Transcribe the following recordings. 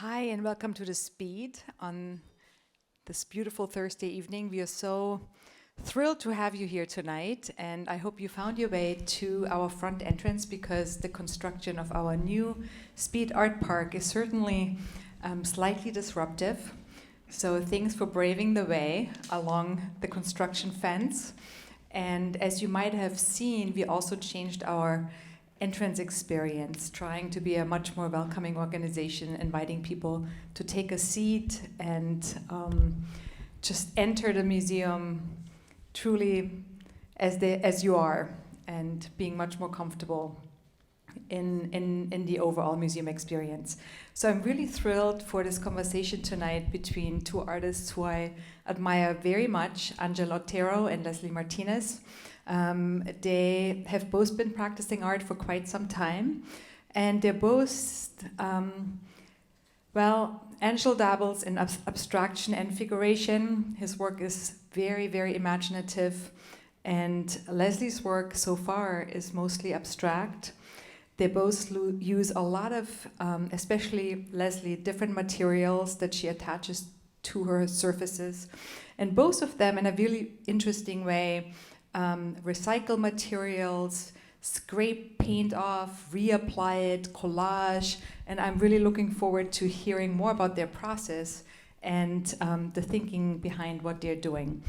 Hi, and welcome to The Speed on this beautiful Thursday evening. We are so thrilled to have you here tonight, and I hope you found your way to our front entrance because the construction of our new Speed Art Park is certainly slightly disruptive. So thanks for braving the way along the construction fence. And as you might have seen, we also changed our entrance experience, trying to be a much more welcoming organization, inviting people to take a seat and just enter the museum truly as you are, and being much more comfortable in the overall museum experience. So I'm really thrilled for this conversation tonight between two artists who I admire very much, Angel Otero and Leslie Martinez. They have both been practicing art for quite some time, and they're both, Angel dabbles in abstraction and figuration. His work is very, very imaginative, and Leslie's work so far is mostly abstract. They both use a lot of, especially Leslie, different materials that she attaches to her surfaces, and both of them in a really interesting way recycle materials, scrape paint off, reapply it, collage, and I'm really looking forward to hearing more about their process and the thinking behind what they're doing.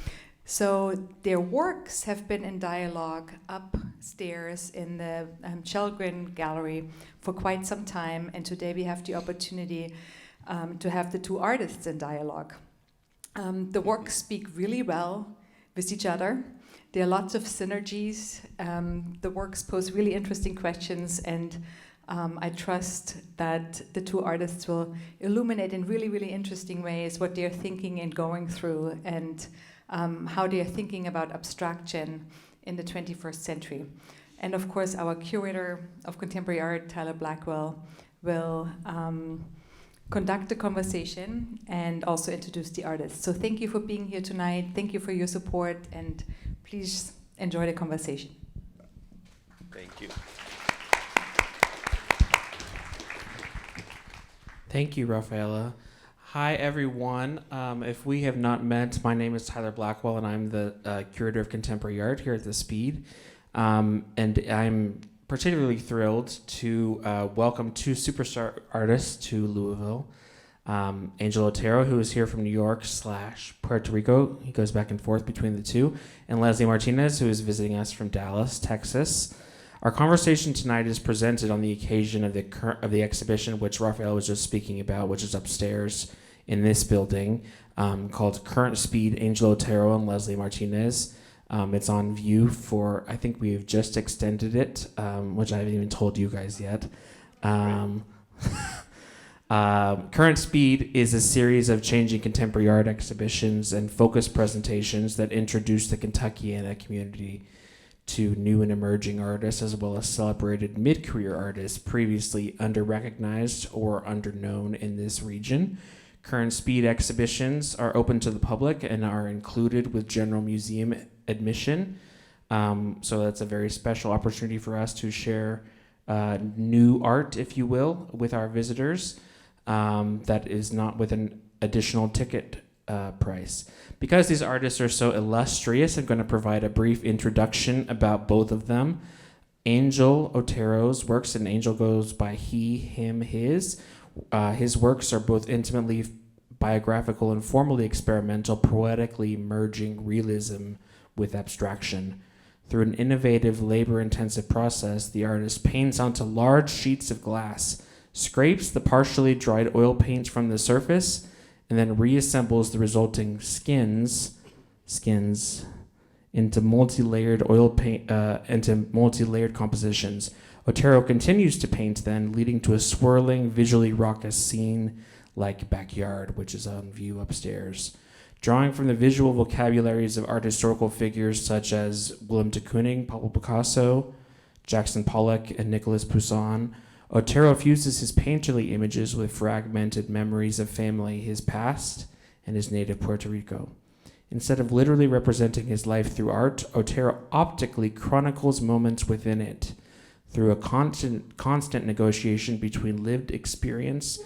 So their works have been in dialogue upstairs in the Chelgrin Gallery for quite some time, and today we have the opportunity to have the two artists in dialogue. The works speak really well with each other. There are lots of synergies. The works pose really interesting questions, and I trust that the two artists will illuminate in really, really interesting ways what they're thinking and going through, and how they're thinking about abstraction in the 21st century. And of course, our Curator of Contemporary Art, Tyler Blackwell, will conduct the conversation and also introduce the artists. So thank you for being here tonight. Thank you for your support, and please enjoy the conversation. Thank you. Thank you, Rafaela. Hi, everyone. If we have not met, my name is Tyler Blackwell, and I'm the Curator of Contemporary Art here at The Speed. And I'm particularly thrilled to welcome two superstar artists to Louisville. Angel Otero, who is here from New York / Puerto Rico. He goes back and forth between the two. And Leslie Martinez, who is visiting us from Dallas, Texas. Our conversation tonight is presented on the occasion of the exhibition, which Rafael was just speaking about, which is upstairs in this building, called Current Speed, Angel Otero and Leslie Martinez. It's on view for, I think we've just extended it, which I haven't even told you guys yet. Current Speed is a series of changing contemporary art exhibitions and focused presentations that introduce the Kentuckiana community to new and emerging artists, as well as celebrated mid-career artists previously under-recognized or under-known in this region. Current Speed exhibitions are open to the public and are included with general museum admission. So that's a very special opportunity for us to share new art, if you will, with our visitors that is not with an additional ticket price. Because these artists are so illustrious, I'm going to provide a brief introduction about both of them. Angel Otero's works, and Angel goes by he, him, his. His works are both intimately biographical and formally experimental, poetically merging realism with abstraction. Through an innovative, labor-intensive process, the artist paints onto large sheets of glass, scrapes the partially dried oil paint from the surface, and then reassembles the resulting skins into multi-layered compositions. Otero continues to paint then, leading to a swirling, visually raucous scene like Backyard, which is on view upstairs. Drawing from the visual vocabularies of art historical figures such as Willem de Kooning, Pablo Picasso, Jackson Pollock, and Nicolas Poussin, Otero fuses his painterly images with fragmented memories of family, his past, and his native Puerto Rico. Instead of literally representing his life through art, Otero optically chronicles moments within it through a constant negotiation between lived experience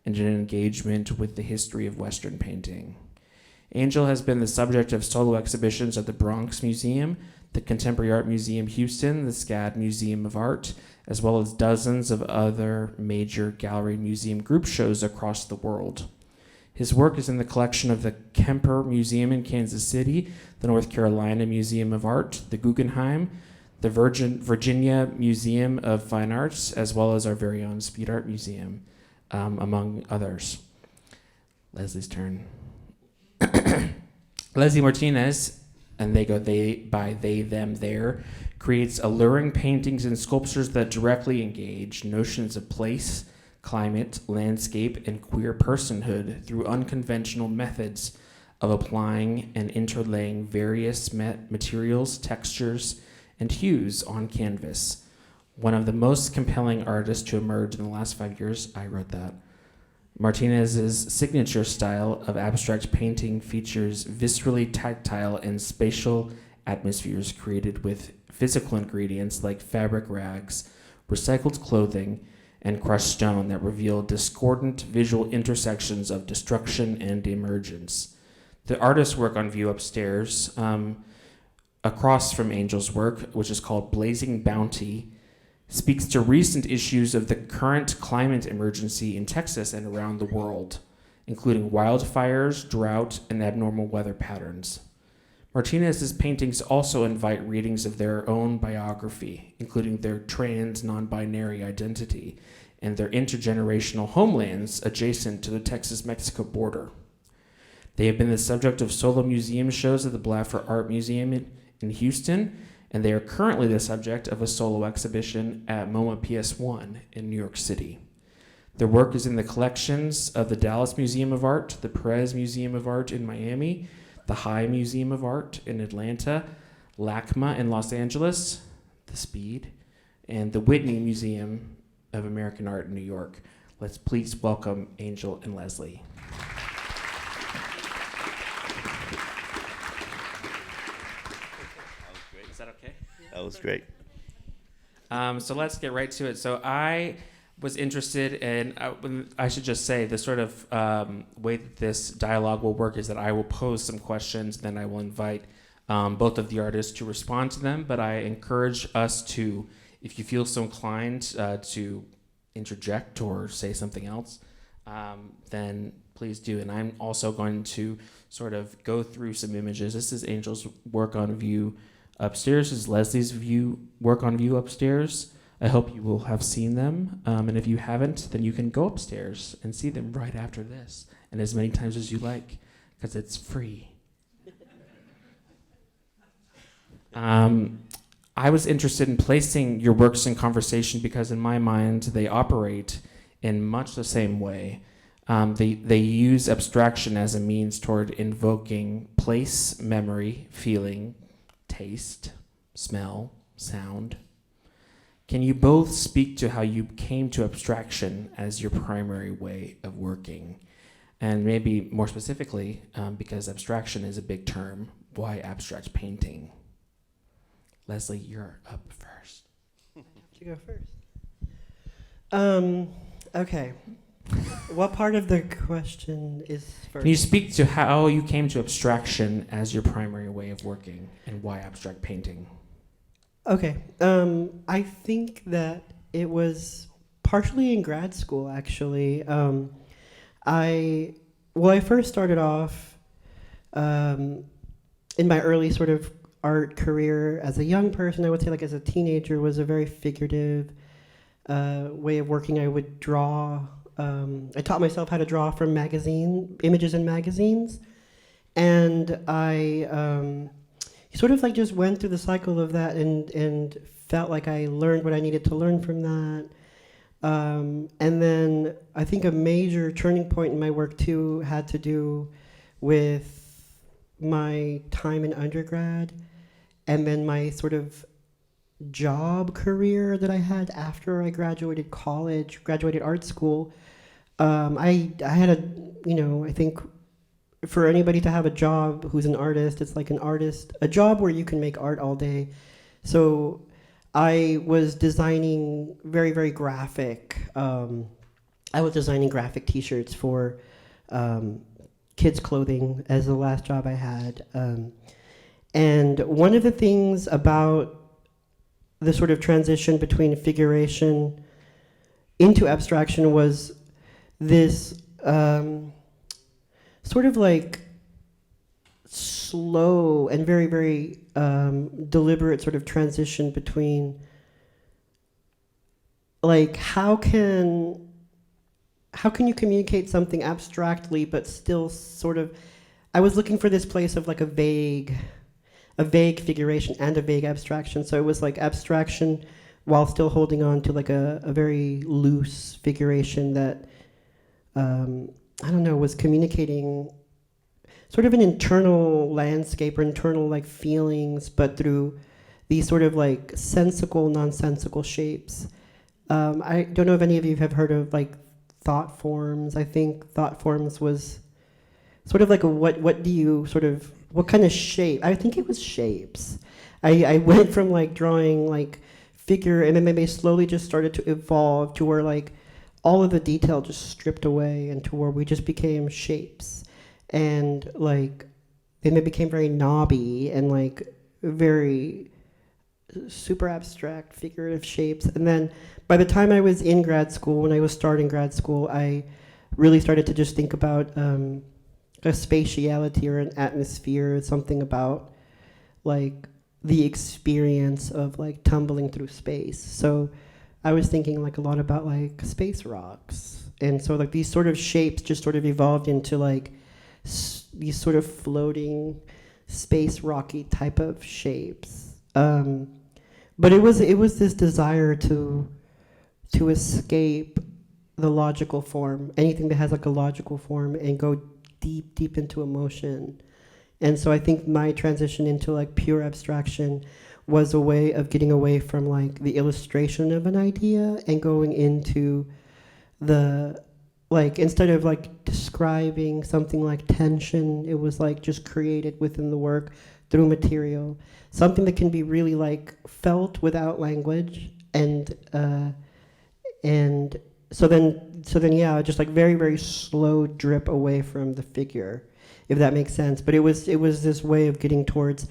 and an engagement with the history of Western painting. Angel has been the subject of solo exhibitions at the Bronx Museum, the Contemporary Art Museum Houston, the SCAD Museum of Art, as well as dozens of other major gallery museum group shows across the world. His work is in the collection of the Kemper Museum in Kansas City, the North Carolina Museum of Art, the Guggenheim, the Virginia Museum of Fine Arts, as well as our very own Speed Art Museum, among others. Leslie's turn. Leslie Martinez, and they go they by they, them, their, creates alluring paintings and sculptures that directly engage notions of place, climate, landscape, and queer personhood through unconventional methods of applying and interlaying various materials, textures, and hues on canvas. One of the most compelling artists to emerge in the last 5 years, I wrote that. Martinez's signature style of abstract painting features viscerally tactile and spatial atmospheres created with physical ingredients like fabric rags, recycled clothing, and crushed stone that reveal discordant visual intersections of destruction and emergence. The artist's work on view upstairs, across from Angel's work, which is called Blazing Bounty, speaks to recent issues of the current climate emergency in Texas and around the world, including wildfires, drought, and abnormal weather patterns. Martinez's paintings also invite readings of their own biography, including their trans non-binary identity and their intergenerational homelands adjacent to the Texas-Mexico border. They have been the subject of solo museum shows at the Blaffer Art Museum in Houston, and they are currently the subject of a solo exhibition at MoMA PS1 in New York City. Their work is in the collections of the Dallas Museum of Art, the Perez Museum of Art in Miami, the High Museum of Art in Atlanta, LACMA in Los Angeles, the Speed, and the Whitney Museum of American Art in New York. Let's please welcome Angel and Leslie. Is that okay? That was great. So let's get right to it. So I was interested in, I should just say, the sort of way that this dialogue will work is that I will pose some questions, then I will invite both of the artists to respond to them, but I encourage us to, if you feel so inclined to interject or say something else, then please do. And I'm also going to sort of go through some images. This is Angel's work on view upstairs. This is Leslie's work on view upstairs. I hope you will have seen them. And if you haven't, then you can go upstairs and see them right after this, and as many times as you like, because it's free. I was interested in placing your works in conversation because in my mind, they operate in much the same way. They use abstraction as a means toward invoking place, memory, feeling, taste, smell, sound. Can you both speak to how you came to abstraction as your primary way of working? And maybe more specifically, because abstraction is a big term, why abstract painting? Leslie, you're up first. I have to go first. Okay. What part of the question is first? Can you speak to how you came to abstraction as your primary way of working and why abstract painting? Okay. I think that it was partially in grad school, actually. I first started off in my early sort of art career as a young person. I would say, like, as a teenager, was a very figurative way of working. I would draw. I taught myself how to draw from images in magazines, and I sort of like just went through the cycle of that and felt like I learned what I needed to learn from that. And then I think a major turning point in my work too had to do with my time in undergrad and then my sort of job career that I had after I graduated art school. I had I think for anybody to have a job who's an artist, it's like a job where you can make art all day. So I was designing very, very graphic I was designing graphic T-shirts for kids' clothing as the last job I had. And one of the things about the sort of transition between figuration into abstraction was this sort of like slow and very, very deliberate sort of transition between like how can you communicate something abstractly but still sort of, I was looking for this place of like a vague figuration and a vague abstraction. So it was like abstraction while still holding on to like a very loose figuration that, I don't know, was communicating sort of an internal landscape or internal like feelings, but through these sort of like sensical, nonsensical shapes. I don't know if any of you have heard of like thought forms. I think thought forms was sort of like a what do you sort of, what kind of shape? I think it was shapes. I went from like drawing like figure, and then they slowly just started to evolve to where like all of the detail just stripped away, and to where we just became shapes. And like then they became very knobby and like very super abstract figurative shapes. And then by the time I was in grad school, when I was starting grad school, I really started to just think about a spatiality or an atmosphere, something about like the experience of like tumbling through space. So I was thinking like a lot about like space rocks. And so like these sort of shapes just sort of evolved into like these sort of floating space rocky type of shapes. But it was this desire to escape the logical form, anything that has like a logical form, and go deep into emotion. And so I think my transition into like pure abstraction was a way of getting away from like the illustration of an idea and going into the, like, instead of like describing something like tension, it was like just created within the work through material, something that can be really like felt without language. And so then yeah, just like very, very slow drip away from the figure, if that makes sense. But it was this way of getting towards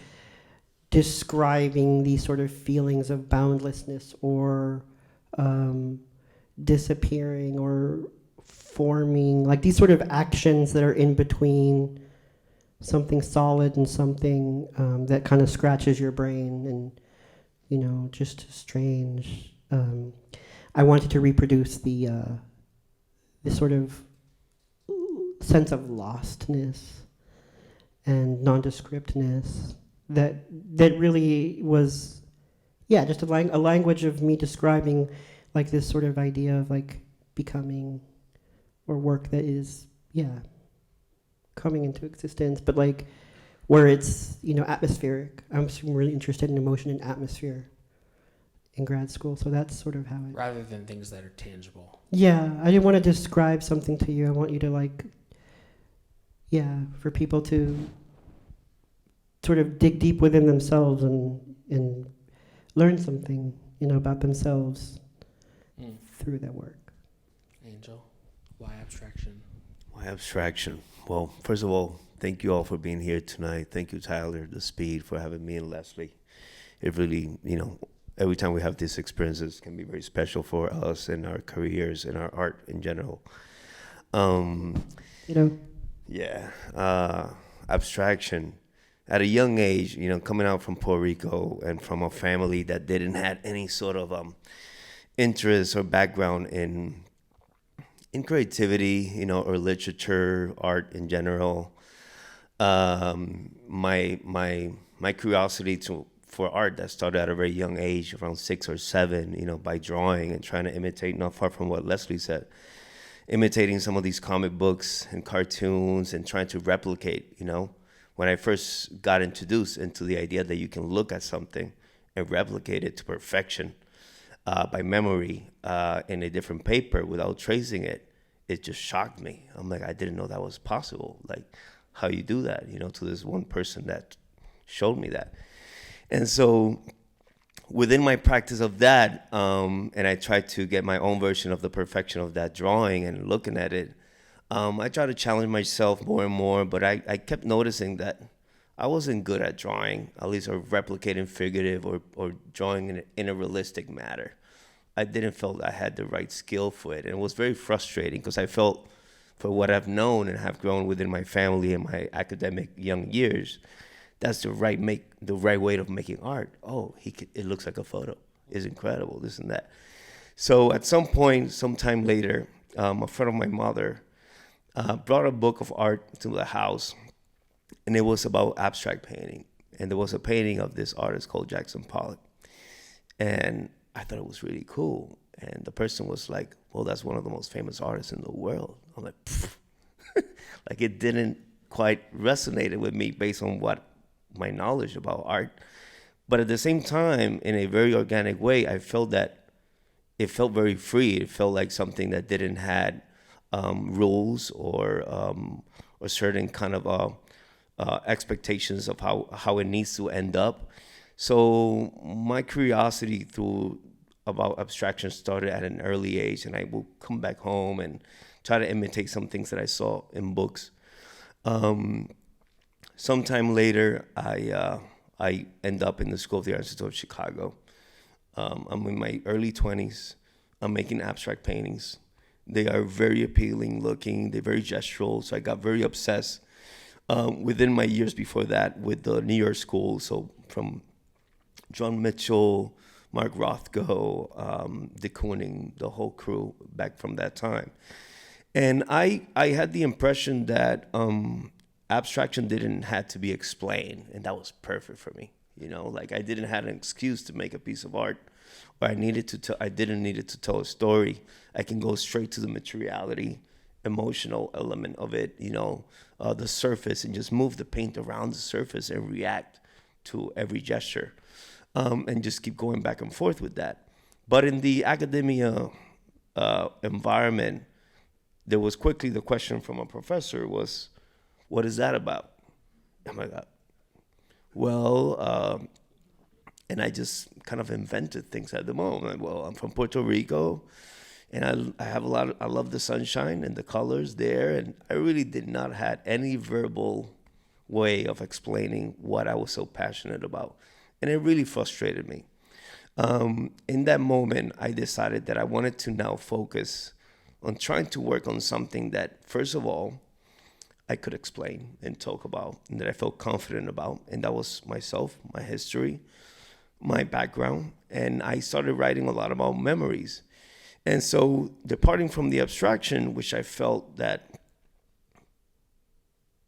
describing these sort of feelings of boundlessness or disappearing or forming, like these sort of actions that are in between something solid and something that kind of scratches your brain and, you know, just strange. I wanted to reproduce the this sort of sense of lostness and nondescriptness that really was, yeah, just a language of me describing like this sort of idea of like becoming or work that is, yeah, coming into existence, but like where it's, you know, atmospheric. I'm really interested in emotion and atmosphere in grad school, so that's sort of how it... Rather than things that are tangible. Yeah, I didn't want to describe something to you. I want you to like, yeah, for people to sort of dig deep within themselves and learn something, you know, about themselves through that work. Angel, why abstraction? Why abstraction? Well, first of all, thank you all for being here tonight. Thank you, Tyler, The Speed, for having me and Leslie. It really, you know, every time we have these experiences can be very special for us and our careers and our art in general. You know? Yeah. Abstraction. At a young age, you know, coming out from Puerto Rico and from a family that didn't have any sort of interest or background in creativity, you know, or literature, art in general, my curiosity for art that started at a very young age, around 6 or 7, you know, by drawing and trying to imitate, not far from what Leslie said, imitating some of these comic books and cartoons and trying to replicate, you know. When I first got introduced into the idea that you can look at something and replicate it to perfection by memory in a different paper without tracing it, it just shocked me. I'm like, I didn't know that was possible. Like, how you do that, you know, to this one person that showed me that. And so within my practice of that, and I tried to get my own version of the perfection of that drawing and looking at it, I tried to challenge myself more and more, but I kept noticing that I wasn't good at drawing, at least, or replicating figurative or drawing in a realistic manner. I didn't feel I had the right skill for it, and it was very frustrating because I felt, for what I've known and have grown within my family and my academic young years, that's the right way of making art. Oh, it looks like a photo. It's incredible, this and that. So at some point, sometime later, a friend of my mother brought a book of art to the house, and it was about abstract painting. And there was a painting of this artist called Jackson Pollock. And I thought it was really cool. And the person was like, well, that's one of the most famous artists in the world. I'm like, pfft. Like, it didn't quite resonate with me based on what my knowledge about art. But at the same time, in a very organic way, I felt that it felt very free. It felt like something that didn't had rules or certain kind of expectations of how it needs to end up. So my curiosity about abstraction started at an early age, and I will come back home and try to imitate some things that I saw in books. Sometime later, I end up in the School of the Arts of Chicago. I'm in my early 20s. I'm making abstract paintings. They are very appealing looking. They're very gestural. So I got very obsessed within my years before that with the New York school. So from John Mitchell, Mark Rothko, de Kooning, the whole crew back from that time. And I had the impression that abstraction didn't have to be explained, and that was perfect for me. You know, like, I didn't have an excuse to make a piece of art, or I didn't need it to tell a story. I can go straight to the materiality, emotional element of it, you know, the surface, and just move the paint around the surface and react to every gesture, and just keep going back and forth with that. But in the academia environment, there was quickly the question from a professor was, what is that about? I'm like, well, and I just kind of invented things at the moment. Well, I'm from Puerto Rico, and I love the sunshine and the colors there, and I really did not have any verbal way of explaining what I was so passionate about, and it really frustrated me. In that moment, I decided that I wanted to now focus on trying to work on something that, first of all, I could explain and talk about, and that I felt confident about, and that was myself, my history, my background, and I started writing a lot about memories. And so, departing from the abstraction, which I felt that,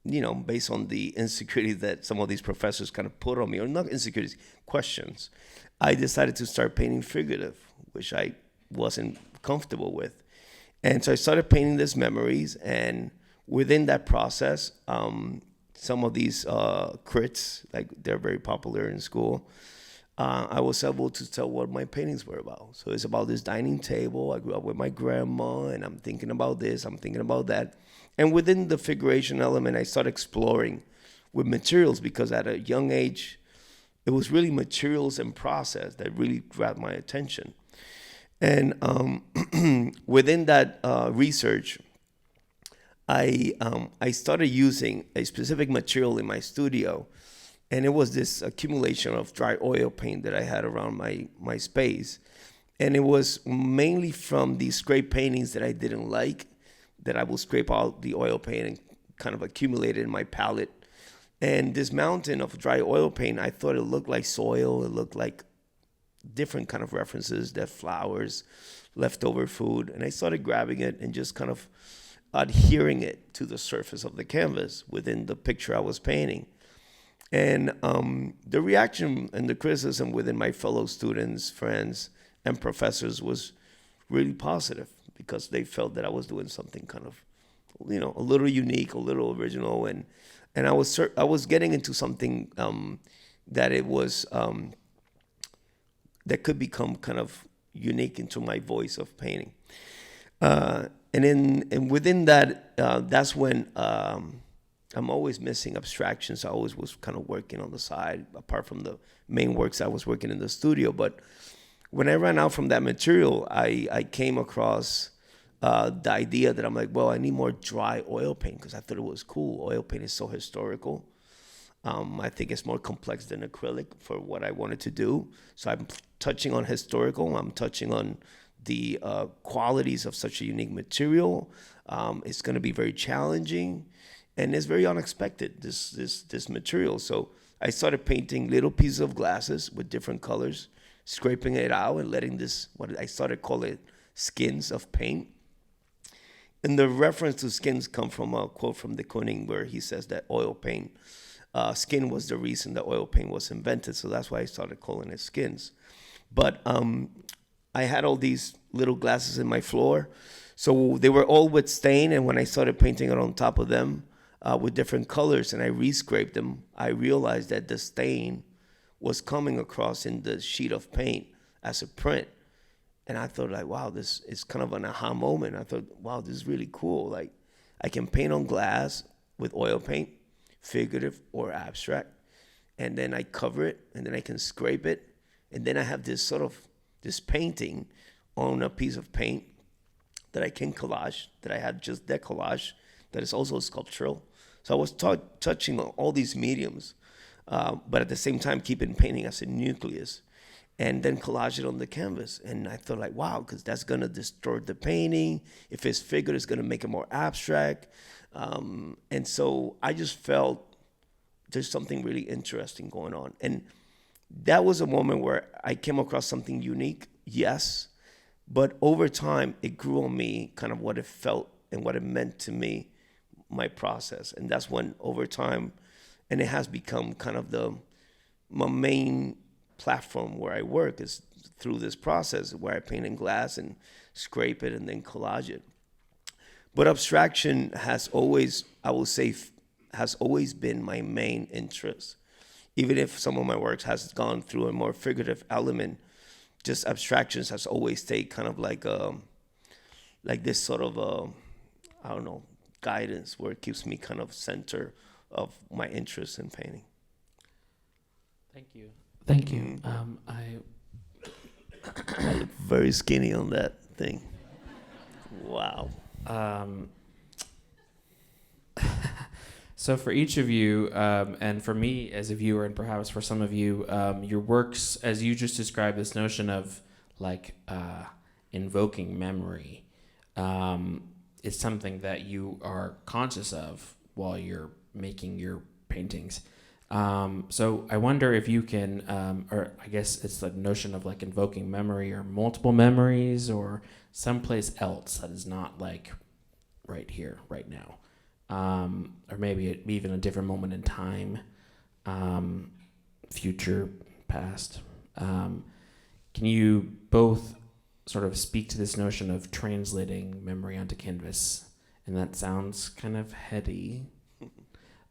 you know, based on the insecurity that some of these professors kind of put on me, or not insecurities, questions, I decided to start painting figurative, which I wasn't comfortable with. And so I started painting these memories, and within that process, some of these crits, like, they're very popular in school, I was able to tell what my paintings were about. So it's about this dining table. I grew up with my grandma, and I'm thinking about this, I'm thinking about that. And within the figuration element, I started exploring with materials, because at a young age, it was really materials and process that really grabbed my attention. And within that research, I started using a specific material in my studio, and it was this accumulation of dry oil paint that I had around my space. And it was mainly from these scrape paintings that I didn't like, that I will scrape out the oil paint and kind of accumulate it in my palette. And this mountain of dry oil paint, I thought it looked like soil, it looked like different kind of references, that flowers, leftover food. And I started grabbing it and just kind of adhering it to the surface of the canvas within the picture I was painting. And the reaction and the criticism within my fellow students, friends, and professors was really positive, because they felt that I was doing something kind of, you know, a little unique, a little original, and I was getting into something that it was that could become kind of unique into my voice of painting. And within that, that's when I'm always missing abstractions. I always was kind of working on the side, apart from the main works I was working in the studio. But when I ran out from that material, I came across the idea that I'm like, well, I need more dry oil paint because I thought it was cool. Oil paint is so historical. I think it's more complex than acrylic for what I wanted to do. So I'm touching on historical. I'm touching on the qualities of such a unique material. It's going to be very challenging, and it's very unexpected, this material. So I started painting little pieces of glasses with different colors, scraping it out and letting this, what I started calling it, skins of paint. And the reference to skins come from a quote from de Kooning where he says that oil paint, skin was the reason that oil paint was invented. So that's why I started calling it skins. But I had all these little glasses in my floor. So they were all with stain. And when I started painting it on top of them with different colors and I re-scraped them, I realized that the stain was coming across in the sheet of paint as a print. And I thought, like, wow, this is kind of an aha moment. I thought, wow, this is really cool. Like, I can paint on glass with oil paint, figurative or abstract, and then I cover it, and then I can scrape it, and then I have this painting on a piece of paint that I can collage, that I had just decollage, that is also sculptural. So I was touching on all these mediums, but at the same time keeping painting as a nucleus, and then collage it on the canvas. And I thought, like, wow, because that's going to distort the painting. If it's figured, it's going to make it more abstract. And so I just felt there's something really interesting going on. And that was a moment where I came across something unique, yes, but over time, it grew on me kind of what it felt and what it meant to me, my process. And that's when, over time, and it has become kind of my main platform where I work is through this process where I paint in glass and scrape it and then collage it. But abstraction has always, I will say, has always been my main interest. Even if some of my works has gone through a more figurative element, just abstractions has always stayed kind of like this sort of, I don't know, guidance where it keeps me kind of center of my interest in painting. Thank you. Thank you. I look very skinny on that thing. Wow. So for each of you, and for me as a viewer, and perhaps for some of you, your works, as you just described, this notion of like invoking memory, is something that you are conscious of while you're making your paintings. So I wonder if you can, or I guess it's the notion of like invoking memory or multiple memories or someplace else that is not like right here, right now. Or maybe even a different moment in time, future, past. Can you both sort of speak to this notion of translating memory onto canvas? And that sounds kind of heady.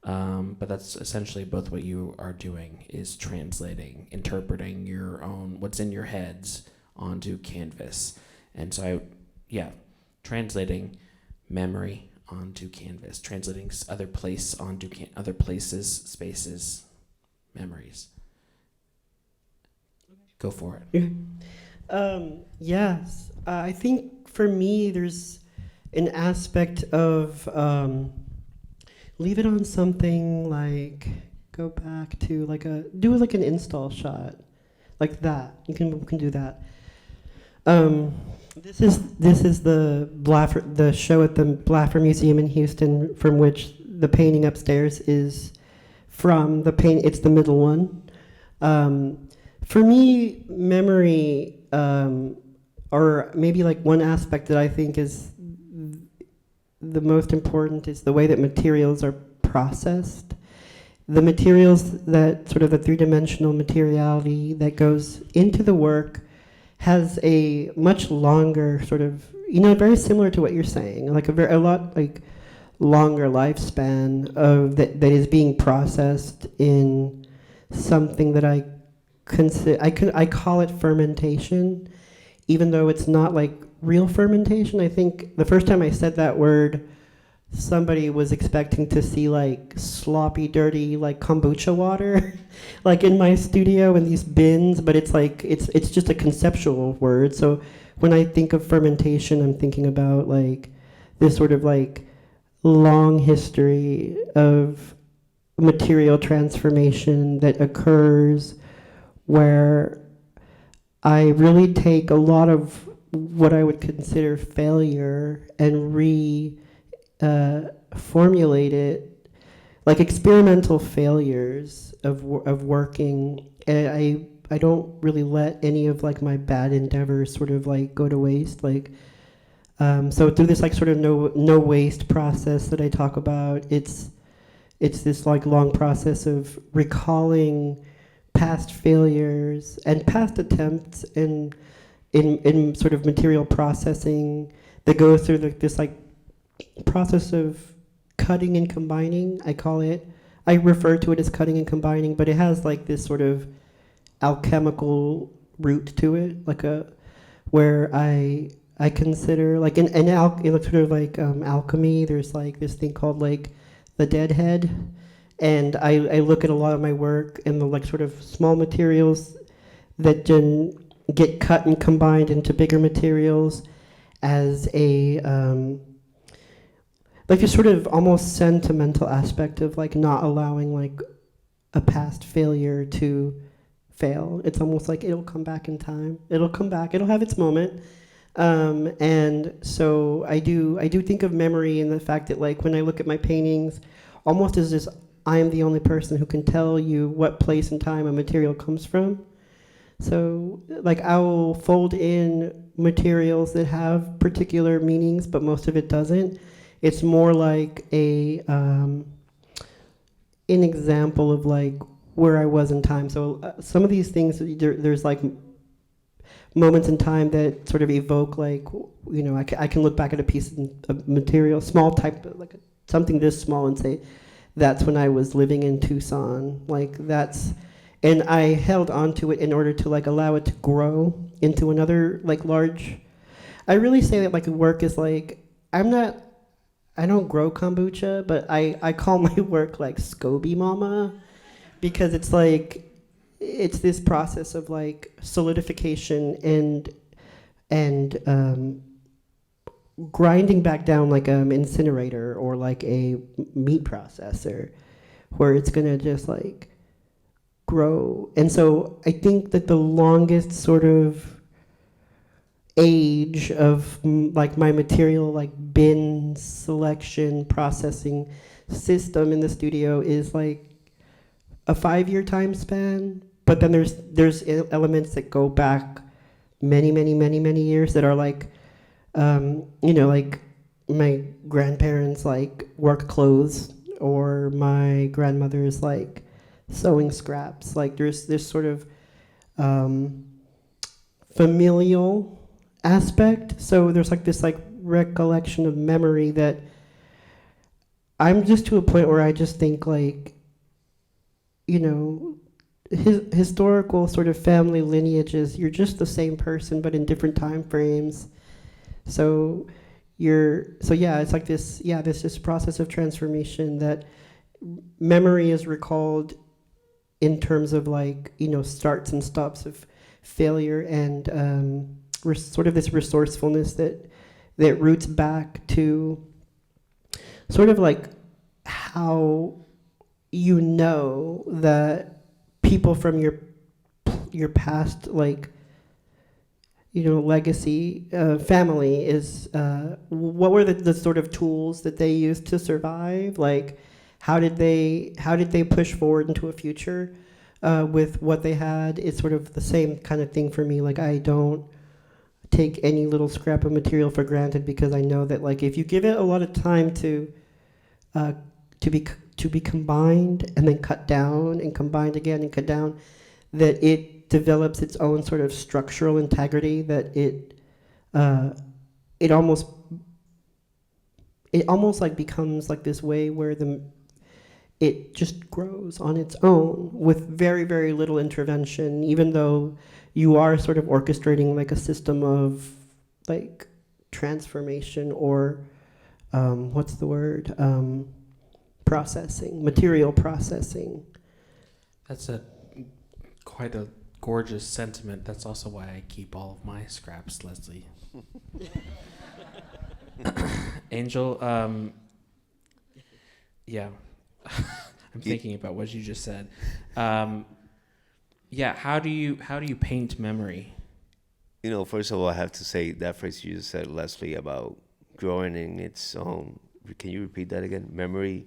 But that's essentially both what you are doing is translating, interpreting your own, what's in your heads onto canvas. And so translating memory onto canvas, translating other place onto other places, spaces, memories. Go for it. Yes. I think for me there's an aspect of leave it on something like, go back to do like an install shot, like that. You can do that. This is the show at the Blaffer Museum in Houston, from which the painting upstairs is from. It's the middle one. For me, memory, or maybe like one aspect that I think is the most important is the way that materials are processed. The materials that sort of the three-dimensional materiality that goes into the work has a much longer sort of, very similar to what you're saying, like a lot like longer lifespan of that is being processed in something that I consider, I call it fermentation, even though it's not like real fermentation. I think the first time I said that word, somebody was expecting to see like sloppy, dirty, like kombucha water, like in my studio in these bins, but it's like, it's just a conceptual word. So when I think of fermentation, I'm thinking about like this sort of like long history of material transformation that occurs where I really take a lot of what I would consider failure and formulate it, like experimental failures of working. And I don't really let any of like my bad endeavors sort of like go to waste. Like, so through this like sort of no waste process that I talk about, it's this like long process of recalling past failures and past attempts in sort of material processing that goes through this like process of cutting and combining. I refer to it as cutting and combining, but it has like this sort of alchemical root to it, like where I consider like in sort of like alchemy, there's like this thing called like the deadhead, and I look at a lot of my work and the like sort of small materials that get cut and combined into bigger materials as a like this sort of almost sentimental aspect of like not allowing like a past failure to fail. It's almost like it'll come back in time. It'll come back. It'll have its moment. And so I do think of memory and the fact that like when I look at my paintings, almost as this, I am the only person who can tell you what place and time a material comes from. So like I will fold in materials that have particular meanings, but most of it doesn't. It's more like an example of like where I was in time. So some of these things, there's like moments in time that sort of evoke like, you know, I can look back at a piece of material, small type, like something this small, and say, that's when I was living in Tucson. Like that's, and I held on to it in order to like allow it to grow into another like large. I really say that like work is like, I don't grow kombucha, but I call my work like SCOBY Mama, because it's like, it's this process of like solidification and grinding back down like incinerator or like a meat processor, where it's gonna just like grow. And so I think that the longest sort of age of like my material like bin selection processing system in the studio is like a 5-year time span, but then there's elements that go back many years that are like you know, like my grandparents like work clothes, or my grandmother's like sewing scraps. Like there's this sort of familial aspect. So there's like this like recollection of memory that I'm just to a point where I just think like, you know, historical sort of family lineages, you're just the same person but in different time frames. So yeah, it's like this, yeah, this process of transformation that memory is recalled in terms of like, you know, starts and stops of failure, and sort of this resourcefulness that roots back to sort of like how you know that people from your past, like, you know, legacy, family is, what were the sort of tools that they used to survive? Like, how did they push forward into a future with what they had? It's sort of the same kind of thing for me. Like, I don't take any little scrap of material for granted, because I know that like if you give it a lot of time to be combined and then cut down and combined again and cut down, that it develops its own sort of structural integrity, that it almost like becomes like this way where it just grows on its own with very, very little intervention, even though you are sort of orchestrating like a system of like transformation or what's the word? Processing, material processing. That's quite a gorgeous sentiment. That's also why I keep all of my scraps, Leslie. Angel, yeah, I'm thinking about what you just said. Yeah, how do you paint memory? First of all, I have to say that phrase you just said, Leslie, about growing in its own. Can you repeat that again? Memory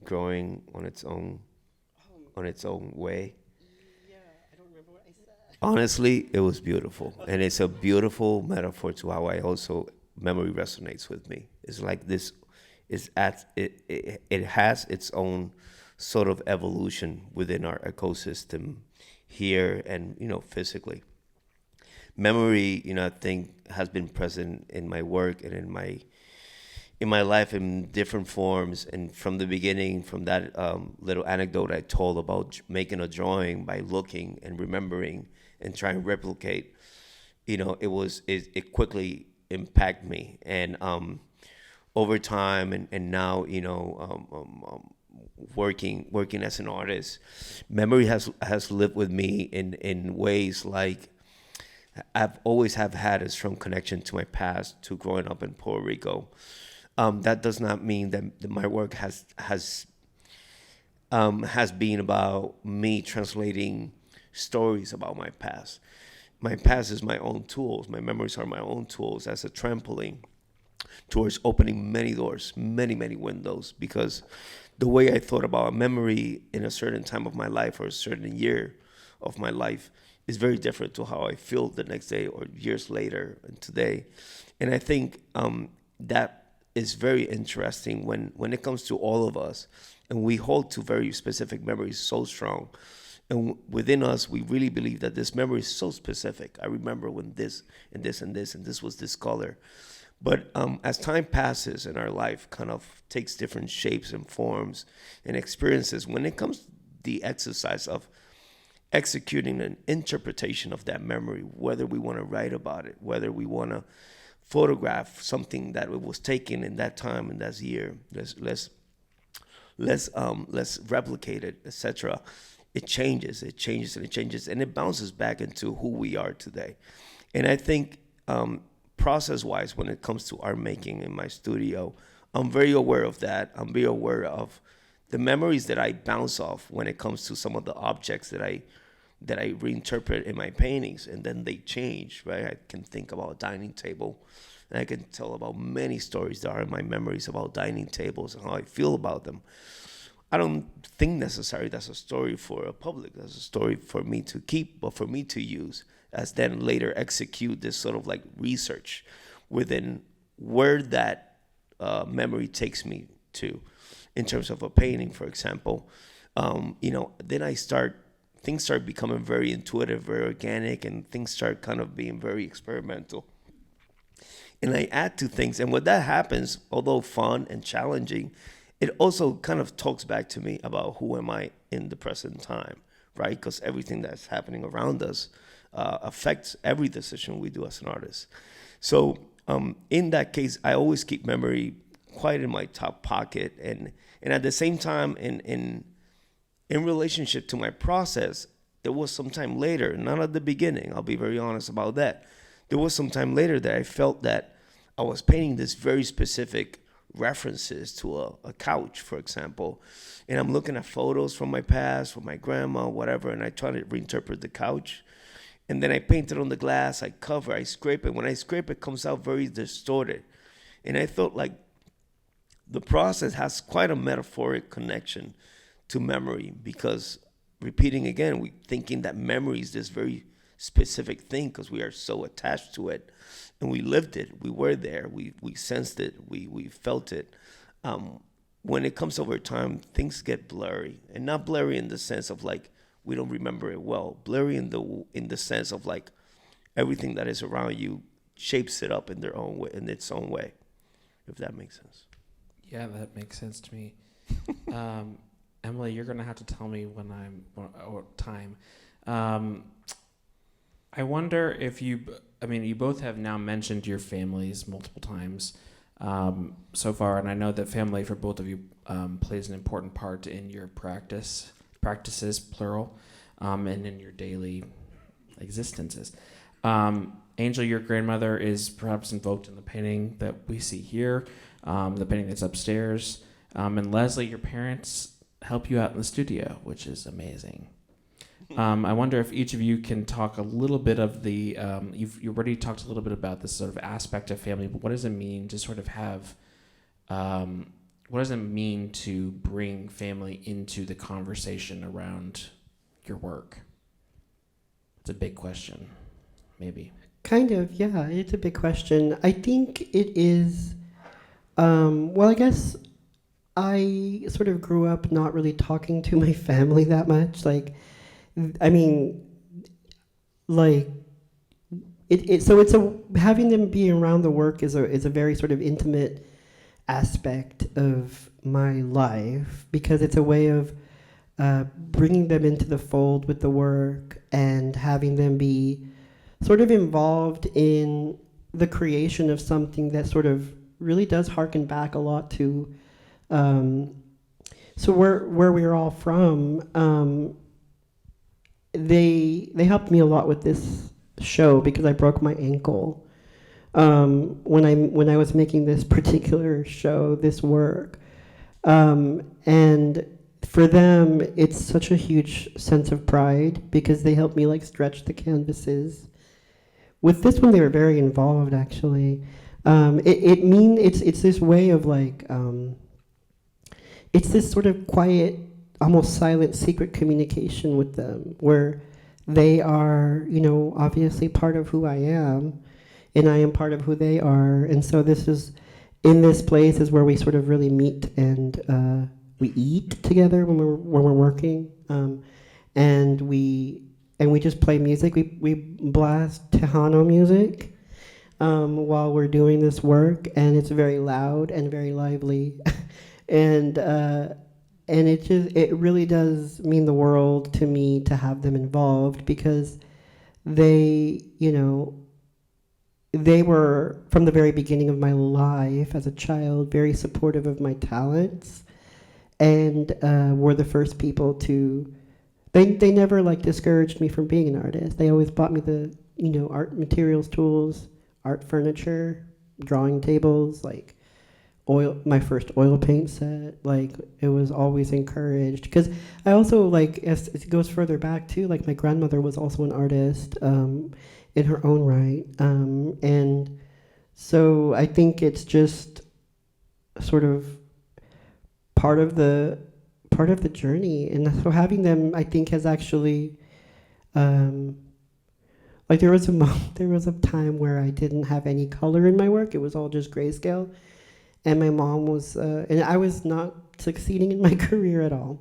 growing on its own way. Yeah, I don't remember what I said. Honestly, it was beautiful, and it's a beautiful metaphor to how I also memory resonates with me. It's like this is it has its own sort of evolution within our ecosystem here and physically. Memory, I think has been present in my work and in my life in different forms. And from the beginning, from that little anecdote I told about making a drawing by looking and remembering and trying to replicate, it quickly impacted me. And over time and now, working as an artist, memory has lived with me in ways like I've always have had a strong connection to my past, to growing up in Puerto Rico. That does not mean that my work has been about me translating stories about my past. My past is my own tools. My memories are my own tools as a trampoline towards opening many doors, many, many windows, because the way I thought about a memory in a certain time of my life or a certain year of my life is very different to how I feel the next day or years later and today. And I think that is very interesting when it comes to all of us, and we hold to very specific memories so strong. And within us, we really believe that this memory is so specific. I remember when this and this and this and this was this color. But as time passes and our life kind of takes different shapes and forms and experiences, when it comes to the exercise of executing an interpretation of that memory, whether we want to write about it, whether we want to photograph something that was taken in that time and that year, let's replicate it, etc. It changes, and it bounces back into who we are today. And I think process-wise, when it comes to art making in my studio, I'm very aware of that. I'm very aware of the memories that I bounce off when it comes to some of the objects that I reinterpret in my paintings, and then they change, right? I can think about a dining table, and I can tell about many stories that are in my memories about dining tables and how I feel about them. I don't think necessarily that's a story for a public. That's a story for me to keep, but for me to use as then later execute this sort of like research within where that memory takes me to, in terms of a painting, for example. Then things start becoming very intuitive, very organic, and things start kind of being very experimental. And I add to things, and when that happens, although fun and challenging, it also kind of talks back to me about who am I in the present time, right? Because everything that's happening around us affects every decision we do as an artist. So in that case, I always keep memory quite in my top pocket, and at the same time, in relationship to my process, there was some time later, not at the beginning, I'll be very honest about that. There was some time later that I felt that I was painting this very specific references to a couch, for example. And I'm looking at photos from my past, from my grandma, whatever, and I try to reinterpret the couch. And then I paint it on the glass, I cover, I scrape it. When I scrape it, it comes out very distorted. And I felt like the process has quite a metaphoric connection to memory, because repeating again, we thinking that memory is this very specific thing because we are so attached to it, and we lived it, we were there, we sensed it, we felt it. When it comes over time, things get blurry, and not blurry in the sense of like we don't remember it well, blurry in the sense of like everything that is around you shapes it up in their own way, in its own way, if that makes sense. Yeah, that makes sense to me. Emily, you're gonna have to tell me when or time. I wonder if you both have now mentioned your families multiple times. so far, and I know that family for both of you plays an important part in your practices, plural, and in your daily existences. Angel, your grandmother is perhaps invoked in the painting that we see here, the painting that's upstairs. And Leslie, your parents help you out in the studio, which is amazing. I wonder if each of you can talk a little bit of the, you already talked a little bit about this sort of aspect of family, but what does it mean to sort of have, what does it mean to bring family into the conversation around your work? It's a big question, maybe. Kind of, yeah, it's a big question. I think it is, well, I guess I sort of grew up not really talking to my family that much. Like, I mean, like, so it's having them be around the work is a very sort of intimate aspect of my life, because it's a way of bringing them into the fold with the work and having them be sort of involved in the creation of something that sort of really does harken back a lot to so where we're all from. They helped me a lot with this show because I broke my ankle when I was making this particular show, this work, and for them it's such a huge sense of pride because they helped me like stretch the canvases. With this one, they were very involved, actually. It's this way of like, it's this sort of quiet, almost silent, secret communication with them, where they are, obviously part of who I am, and I am part of who they are. And so in this place is where we sort of really meet and we eat together when we're working, and we just play music. We blast Tejano music while we're doing this work, and it's very loud and very lively, and it really does mean the world to me to have them involved, because they were from the very beginning of my life as a child very supportive of my talents, and were the first people to. They never like discouraged me from being an artist. They always bought me the art materials, tools, art furniture, drawing tables, like my first oil paint set. Like, it was always encouraged, because I also, like, as it goes further back too, like my grandmother was also an artist in her own right, and so I think it's just sort of part of the journey. And so having them, I think, has actually like there was a time where I didn't have any color in my work. It was all just grayscale, and my mom was and I was not succeeding in my career at all.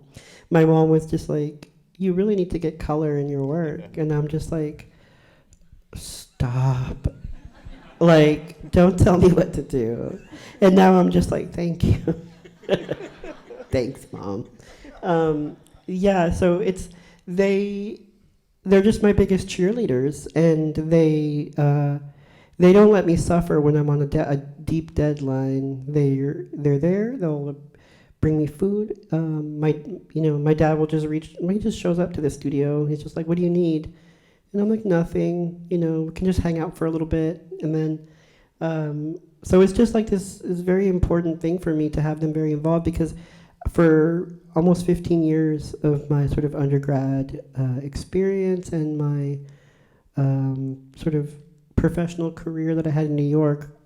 My mom was just like, you really need to get color in your work. And I'm just like, stop, like, don't tell me what to do. And now I'm just like, thank you. Thanks, Mom. Yeah, so they're just my biggest cheerleaders, and they don't let me suffer when I'm on a deep deadline. They're there. They'll bring me food. My dad will he just shows up to the studio. He's just like, what do you need? And I'm like, nothing. We can just hang out for a little bit, and then so it's just like this very important thing for me to have them very involved, because for almost 15 years of my sort of undergrad experience and my sort of professional career that I had in New York,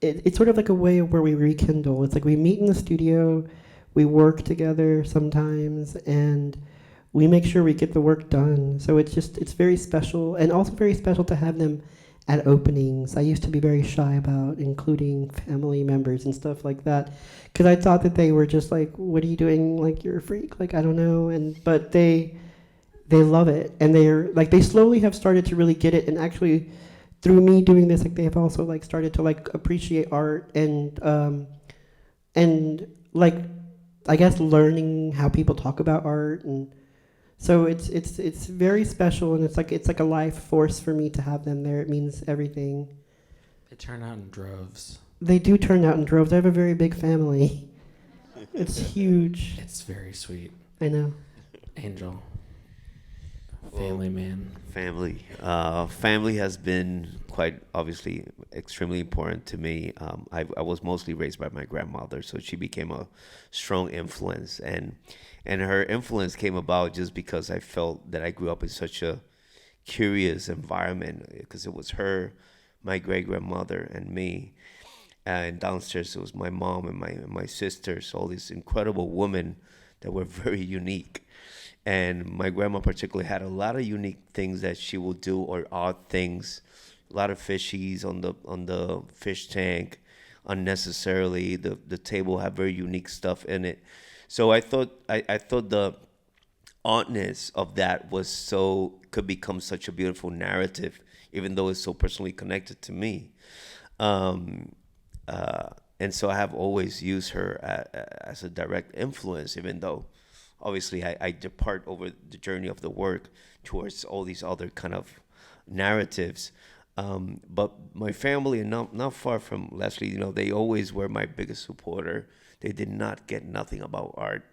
it's sort of like a way where we rekindle. It's like we meet in the studio, we work together sometimes, and we make sure we get the work done. So it's very special, and also very special to have them at openings. I used to be very shy about including family members and stuff like that, because I thought that they were just like, what are you doing? Like, you're a freak? Like, I don't know. But they love it, and they slowly have started to really get it, and actually through me doing this, like, they have also like started to like appreciate art and like, I guess, learning how people talk about art. And so it's very special, and it's like a life force for me to have them there. It means everything. They turn out in droves. they do turn out in droves. I have a very big family. It's huge. It's very sweet. I know. Angel. Family man. Family. Family has been quite obviously extremely important to me. I was mostly raised by my grandmother, so she became a strong influence, and her influence came about just because I felt that I grew up in such a curious environment, because it was her, my great grandmother, and me. And downstairs it was my mom and my sisters, all these incredible women that were very unique. And my grandma particularly had a lot of unique things that she would do, or odd things, a lot of fishies on the fish tank unnecessarily. The table had very unique stuff in it. So I thought the oddness of that could become such a beautiful narrative, even though it's so personally connected to me. And so I have always used her as a direct influence, even though obviously I depart over the journey of the work towards all these other kind of narratives. But my family, and not far from Leslie, they always were my biggest supporter. They did not get nothing about art,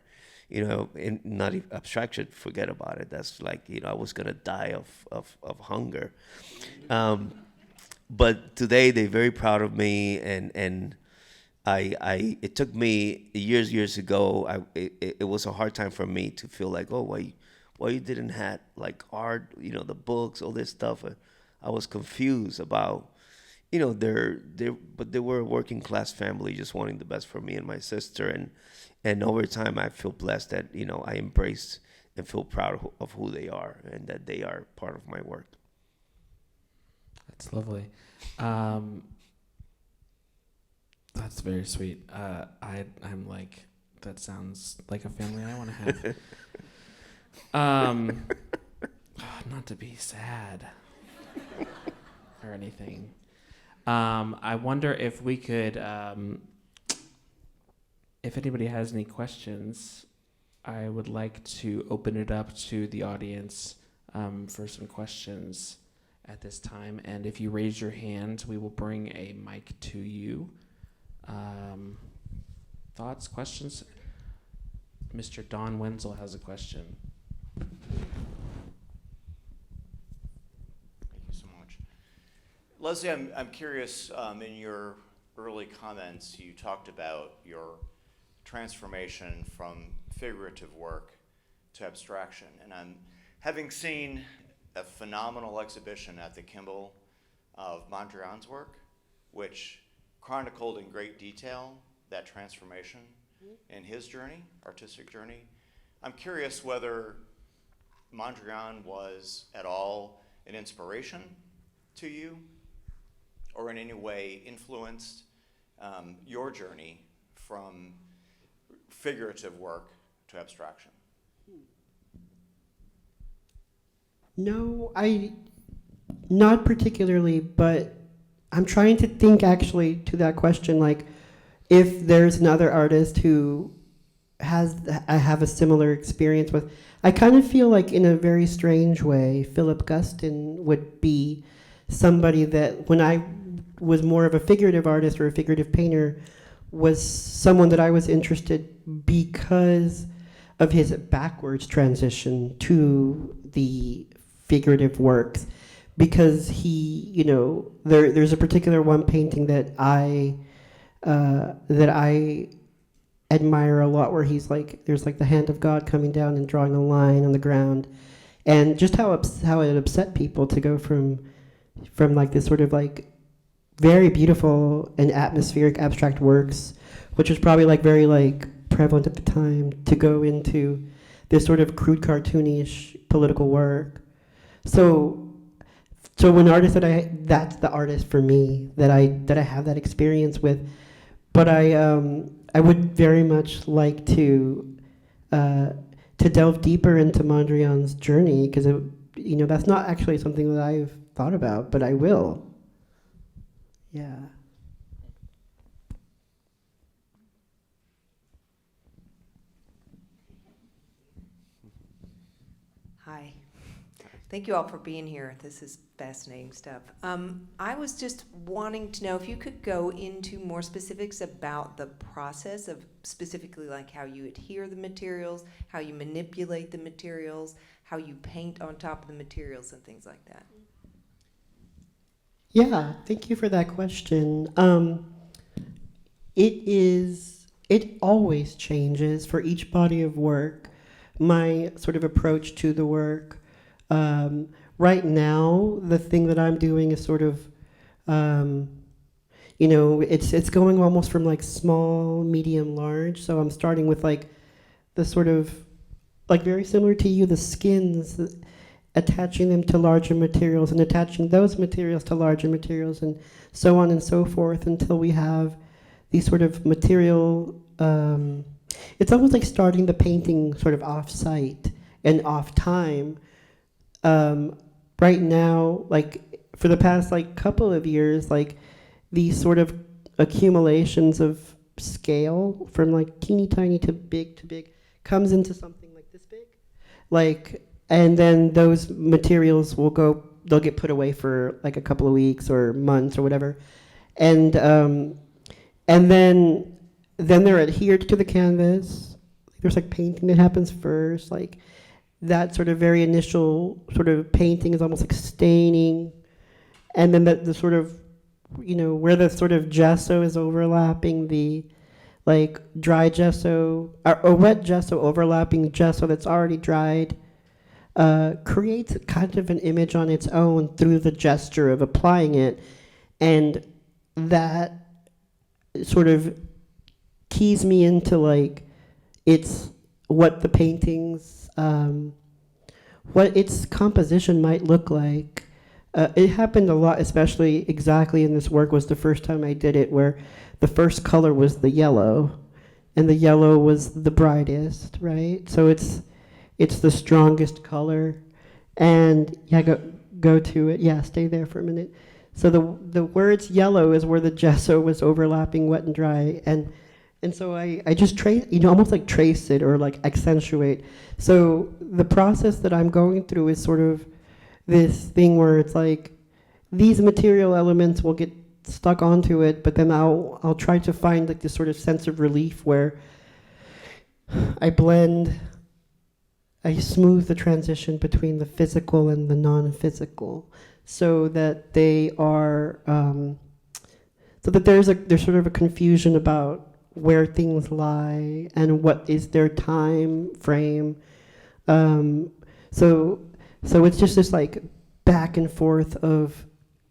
not even abstraction, forget about it. That's like, I was going to die of hunger. But today they're very proud of me, and it took me years ago. It was a hard time for me to feel like, oh, why you didn't have like art, the books, all this stuff. I was confused about, but they were a working class family, just wanting the best for me and my sister, and over time I feel blessed that I embrace and feel proud of who they are, and that they are part of my work. That's lovely. That's very sweet. I'm like, that sounds like a family I want to have. Not to be sad or anything. I wonder if we could, if anybody has any questions, I would like to open it up to the audience for some questions at this time. And if you raise your hand, we will bring a mic to you. Thoughts, questions? Mr. Don Wenzel has a question. Thank you so much. Leslie, I'm curious, in your early comments, you talked about your transformation from figurative work to abstraction. And I'm having seen a phenomenal exhibition at the Kimball of Mondrian's work, which chronicled in great detail that transformation in his journey, artistic journey. I'm curious whether Mondrian was at all an inspiration to you, or in any way influenced your journey from figurative work to abstraction. No, not particularly, but I'm trying to think actually to that question, like if there's another artist who I have a similar experience with. I kind of feel like in a very strange way, Philip Guston would be somebody that when I was more of a figurative artist or a figurative painter, was someone that I was interested because of his backwards transition to the figurative works. Because he, there's a particular one painting that I admire a lot, where he's like, there's like the hand of God coming down and drawing a line on the ground, and just how it upset people to go from like this sort of like very beautiful and atmospheric abstract works, which was probably like very like prevalent at the time, to go into this sort of crude cartoonish political work. So an artist that's the artist for me that I have that experience with. But I would very much like to delve deeper into Mondrian's journey, because that's not actually something that I've thought about, but I will. Yeah. Hi. Thank you all for being here. This is fascinating stuff. I was just wanting to know if you could go into more specifics about the process of specifically like how you adhere the materials, how you manipulate the materials, how you paint on top of the materials and things like that. Yeah, thank you for that question. It always changes for each body of work, my sort of approach to the work. Right now, the thing that I'm doing is sort of, it's going almost from like small, medium, large. So I'm starting with like the sort of, like very similar to you, the skins, attaching them to larger materials and attaching those materials to larger materials and so on and so forth until we have these sort of material, it's almost like starting the painting sort of off-site and off-time. Right now, like for the past like couple of years, like these sort of accumulations of scale from like teeny tiny to big comes into something like this big, like, and then those materials they'll get put away for like a couple of weeks or months or whatever, and then they're adhered to the canvas. There's like painting that happens first, like that sort of very initial sort of painting is almost like staining, and then the sort of, where the sort of gesso is overlapping the like dry gesso or wet gesso overlapping gesso that's already dried, creates kind of an image on its own through the gesture of applying it, and that sort of keys me into like it's what the paintings, what its composition might look like. It happened a lot, especially exactly in this work was the first time I did it, where the first color was the yellow, and the yellow was the brightest, right? So it's the strongest color, and yeah, go to it. Yeah, stay there for a minute. So the words yellow is where the gesso was overlapping wet and dry, and so I just trace, almost like trace it or like accentuate. So the process that I'm going through is sort of this thing where it's like these material elements will get stuck onto it, but then I'll try to find like this sort of sense of relief where I smooth the transition between the physical and the non-physical, so that they are, so that there's sort of a confusion about where things lie and what is their time frame. So it's just this like back and forth of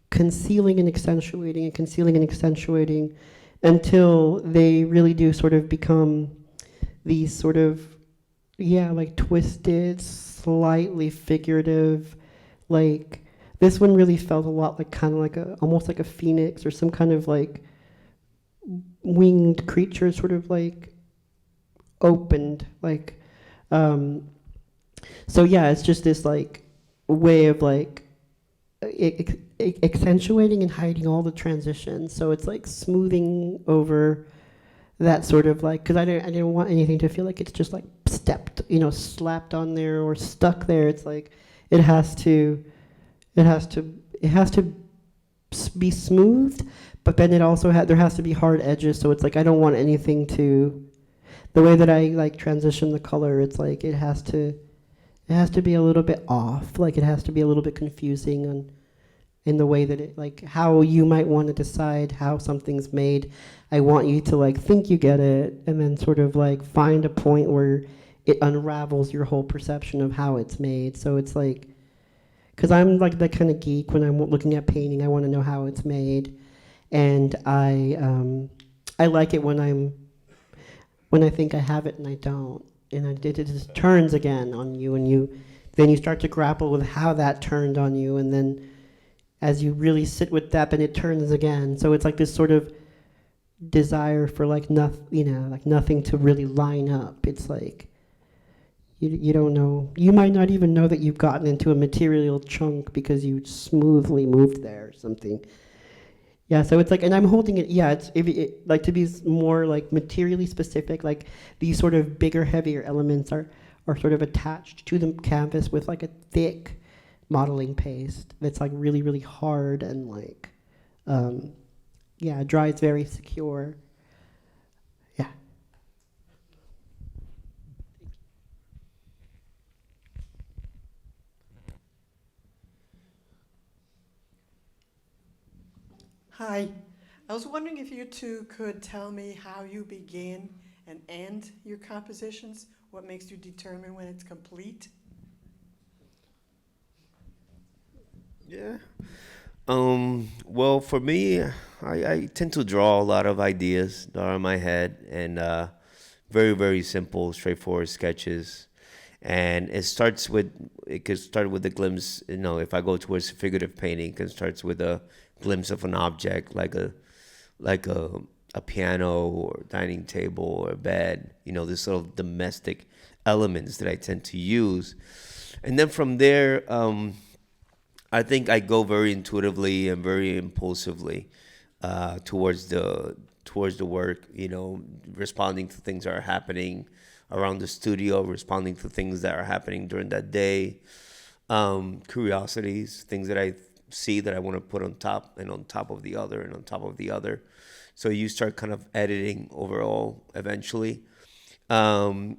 concealing and accentuating until they really do sort of become these sort of, like twisted, slightly figurative, like this one really felt a lot like kind of like almost like a phoenix or some kind of like winged creature sort of like opened, like so yeah, it's just this like way of like accentuating and hiding all the transitions. So it's like smoothing over that sort of like, because I didn't want anything to feel like it's just like stepped, slapped on there or stuck there. It's like it has to be smoothed, but then it also there has to be hard edges. So it's like I don't want anything to, the way that I like transition the color, it's like it has to be a little bit off, like it has to be a little bit confusing in the way that it, like how you might want to decide how something's made. I want you to like think you get it and then sort of like find a point where it unravels your whole perception of how it's made. So it's like, because I'm like that kind of geek when I'm looking at painting, I want to know how it's made. And I like it when I think I have it and I don't. And it just turns again on you, and then you start to grapple with how that turned on you, and then as you really sit with that, then it turns again. So it's like this sort of desire for like nothing to really line up. It's like you don't know. You might not even know that you've gotten into a material chunk because you smoothly moved there or something. Yeah, so it's like, and I'm holding it, yeah, like to be more like materially specific, like these sort of bigger, heavier elements are sort of attached to the canvas with like a thick modeling paste that's like really, really hard and like, yeah, dries very secure. Yeah. Hi. I was wondering if you two could tell me how you begin and end your compositions. What makes you determine when it's complete? Yeah. Well, for me, I tend to draw a lot of ideas that are in my head, and very, very simple, straightforward sketches. And it could start with a glimpse, if I go towards figurative painting, it can start with a glimpse of an object like a piano or dining table or a bed, this sort of domestic elements that I tend to use. And then from there, I think I go very intuitively and very impulsively towards the work, responding to things that are happening around the studio, responding to things that are happening during that day, curiosities, things that I see that I want to put on top and on top of the other and on top of the other. So you start kind of editing overall eventually. And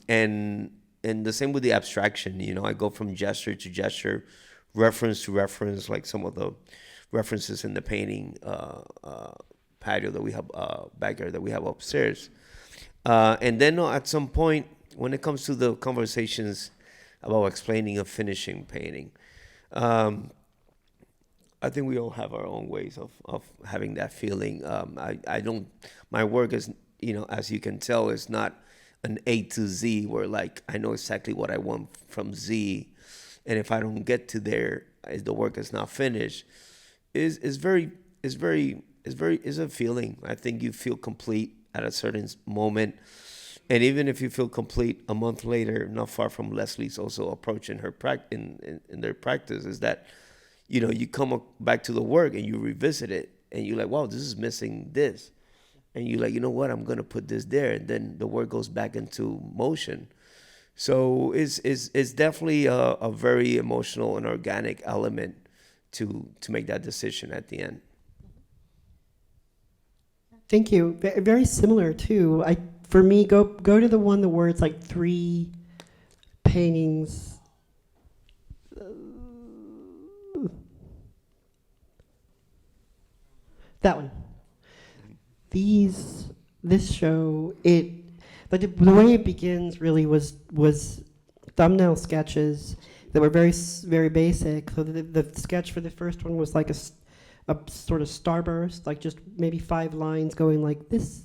the same with the abstraction, I go from gesture to gesture, reference to reference, like some of the references in the painting patio that we have, backyard that we have upstairs. And then at some point, when it comes to the conversations about explaining a finishing painting, I think we all have our own ways of having that feeling. My work is, as you can tell, is not an A to Z where like I know exactly what I want from Z. And if I don't get to there, the work is not finished. Is a feeling. I think you feel complete at a certain moment. And even if you feel complete a month later, not far from Leslie's also approach in her in their practice, is that, you come back to the work and you revisit it and you're like, wow, this is missing this. And you're like, you know what, I'm going to put this there. And then the work goes back into motion. So it's definitely a very emotional and organic element to make that decision at the end. Thank you. Very similar too. For me, go to the one where it's like 3 paintings. That one. This show, but the way it begins really was thumbnail sketches that were very, very basic. So the sketch for the first one was like a sort of starburst, like just maybe 5 lines going like this.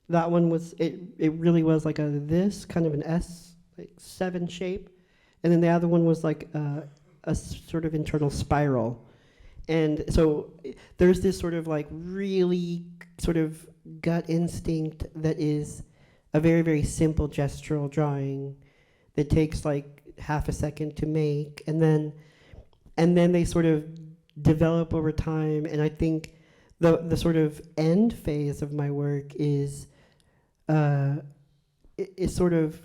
That one was, it really was like this, kind of an S, like 7 shape. And then the other one was like a sort of internal spiral. And so there's this sort of like really sort of gut instinct that is a very, very simple gestural drawing that takes like half a second to make. And then they sort of develop over time. And I think the sort of end phase of my work is sort of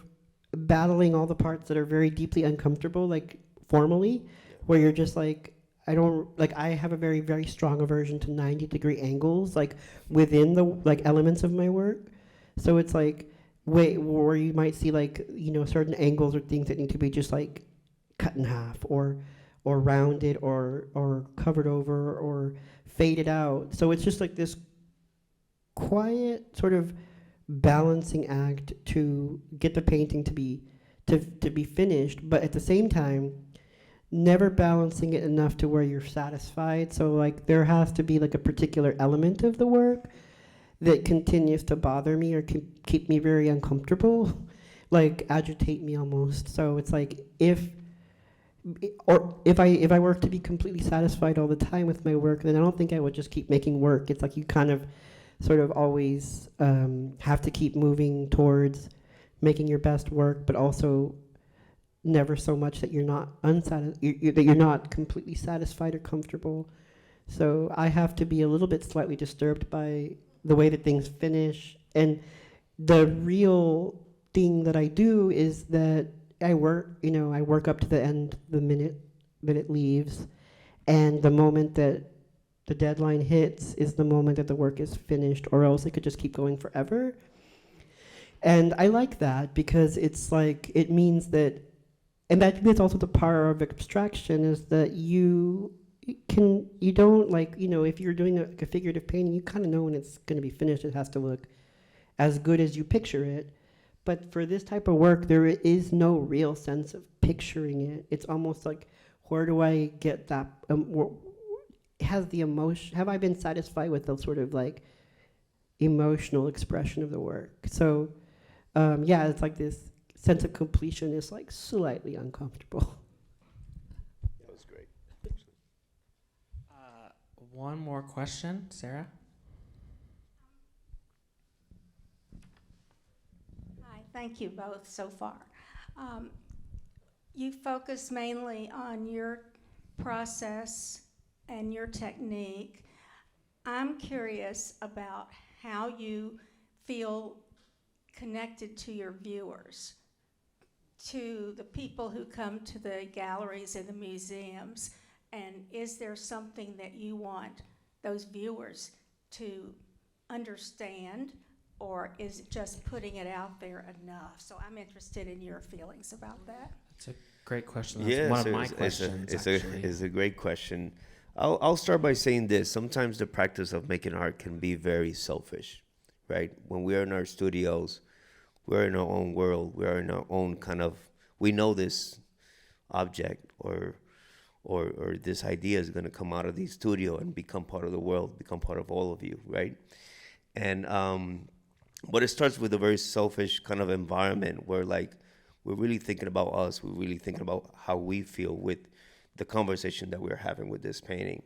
battling all the parts that are very deeply uncomfortable, like formally, where you're just like, I have a very, very strong aversion to 90-degree angles, like within the like elements of my work. So it's like, where you might see like, certain angles or things that need to be just like cut in half or rounded or covered over or faded out. So it's just like this quiet sort of balancing act to get the painting to be finished, but at the same time, never balancing it enough to where you're satisfied. So like there has to be like a particular element of the work that continues to bother me or keep me very uncomfortable, like agitate me almost. So it's like if I were to be completely satisfied all the time with my work, then I don't think I would just keep making work. It's like you kind of sort of always have to keep moving towards making your best work, but also never so much that you're not that you're not completely satisfied or comfortable. So I have to be a little bit slightly disturbed by the way that things finish. And the real thing that I do is that I work up to the end, the minute that it leaves, and the moment that the deadline hits is the moment that the work is finished, or else it could just keep going forever. And I like that because it's like, it means that, and that's also the power of abstraction, is that you don't, like, you know, if you're doing a figurative painting, you kind of know when it's going to be finished. It has to look as good as you picture it. But for this type of work, there is no real sense of picturing it. It's almost like, where do I get that? Has the emotion? Have I been satisfied with the sort of like emotional expression of the work? So, yeah, it's like this sense of completion is like slightly uncomfortable. That was great. One more question, Sarah. Hi, thank you both so far. You focus mainly on your process and your technique. I'm curious about how you feel connected to your viewers, to the people who come to the galleries and the museums, and is there something that you want those viewers to understand, or is it just putting it out there enough? So I'm interested in your feelings about that. That's a great question. That's one of my questions, actually. It's a great question. I'll start by saying this. Sometimes the practice of making art can be very selfish, right? When we're in our studios, we're in our own world. We're in our own kind of, we know this object or this idea is going to come out of the studio and become part of the world, become part of all of you, right? And but it starts with a very selfish kind of environment where, like, we're really thinking about us. We're really thinking about how we feel with the conversation that we're having with this painting.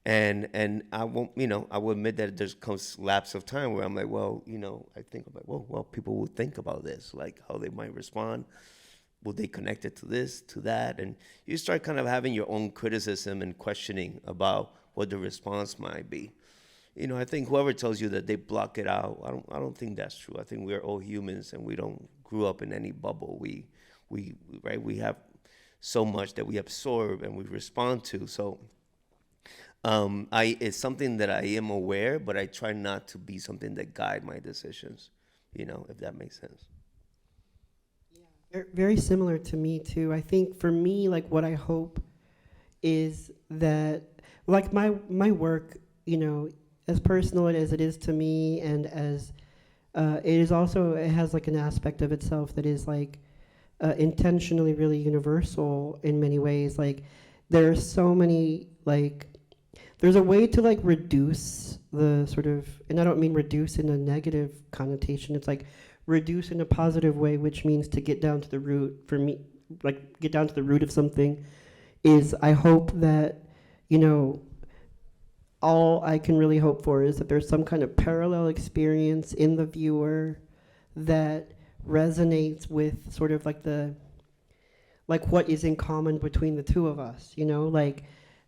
And I won't, you know, I will admit that there's comes lapse of time where I'm like, well, you know, I think about, well, people will think about this, like how they might respond. Will they connect it to this, to that? And you start kind of having your own criticism and questioning about what the response might be. You know, I think whoever tells you that they block it out, I don't think that's true. I think we are all humans and we don't grew up in any bubble. We have so much that we absorb and we respond to. So it's something that I am aware, but I try not to be something that guide my decisions, you know, if that makes sense. Yeah, very similar to me too. I think for me, like, what I hope is that, like, my work, you know, as personal as it is to me, and as it is also, it has like an aspect of itself that is like intentionally really universal in many ways. Like, there are so many, like, there's a way to like reduce the sort of, and I don't mean reduce in a negative connotation, it's like reduce in a positive way, which means to get down to the root. For me, like, get down to the root of something is, I hope that, you know, all I can really hope for is that there's some kind of parallel experience in the viewer that resonates with sort of like like what is in common between the two of us, you know, like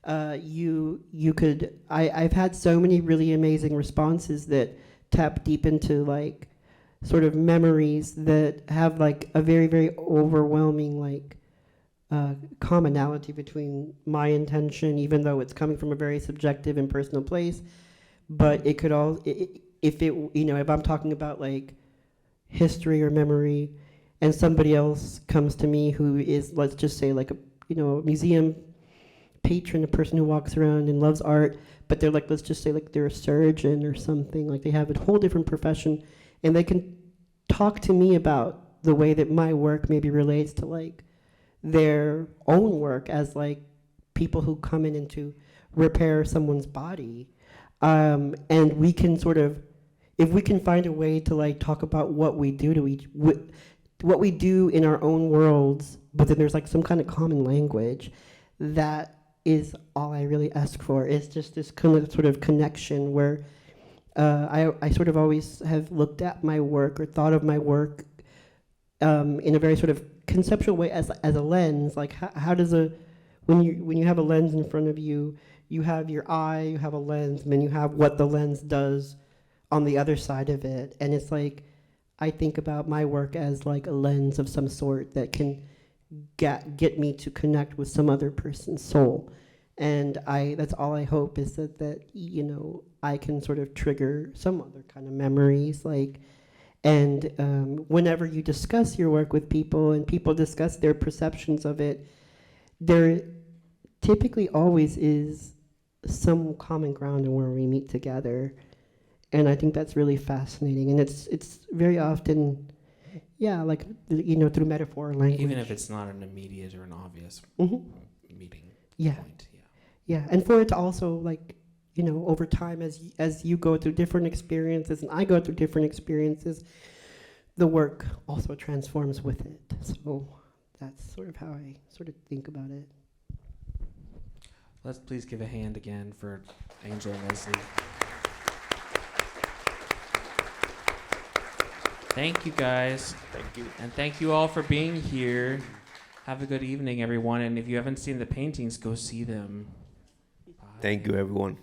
you could, I've had so many really amazing responses that tap deep into like sort of memories that have like a very, very overwhelming like commonality between my intention, even though it's coming from a very subjective and personal place. But it could all, if it, you know, if I'm talking about like history or memory, and somebody else comes to me who is, let's just say, like a, you know, a museum patron, a person who walks around and loves art, but they're like, let's just say, like, they're a surgeon or something, like they have a whole different profession, and they can talk to me about the way that my work maybe relates to like their own work as like people who come in to repair someone's body, and we can sort of, if we can find a way to like talk about what we do to each, what we do in our own worlds, but then there's like some kind of common language, that is all I really ask for. Is just this kind of sort of connection where I sort of always have looked at my work or thought of my work in a very sort of conceptual way as a lens. Like, how does when you have a lens in front of you, you have your eye, you have a lens, and then you have what the lens does on the other side of it. And it's like, I think about my work as like a lens of some sort that can get me to connect with some other person's soul. And that's all I hope, is that you know, I can sort of trigger some other kind of memories, like, and whenever you discuss your work with people and people discuss their perceptions of it, there typically always is some common ground in where we meet together. And I think that's really fascinating. And it's very often, yeah, like, you know, through metaphor or language. Even if it's not an immediate or an obvious meeting Yeah. point. Yeah. Yeah, and for it to also, like, you know, over time, as you go through different experiences and I go through different experiences, the work also transforms with it. So that's sort of how I sort of think about it. Let's please give a hand again for Angel and Leslie. Thank you, guys. Thank you. And thank you all for being here. Have a good evening, everyone. And if you haven't seen the paintings, go see them. Bye. Thank you, everyone.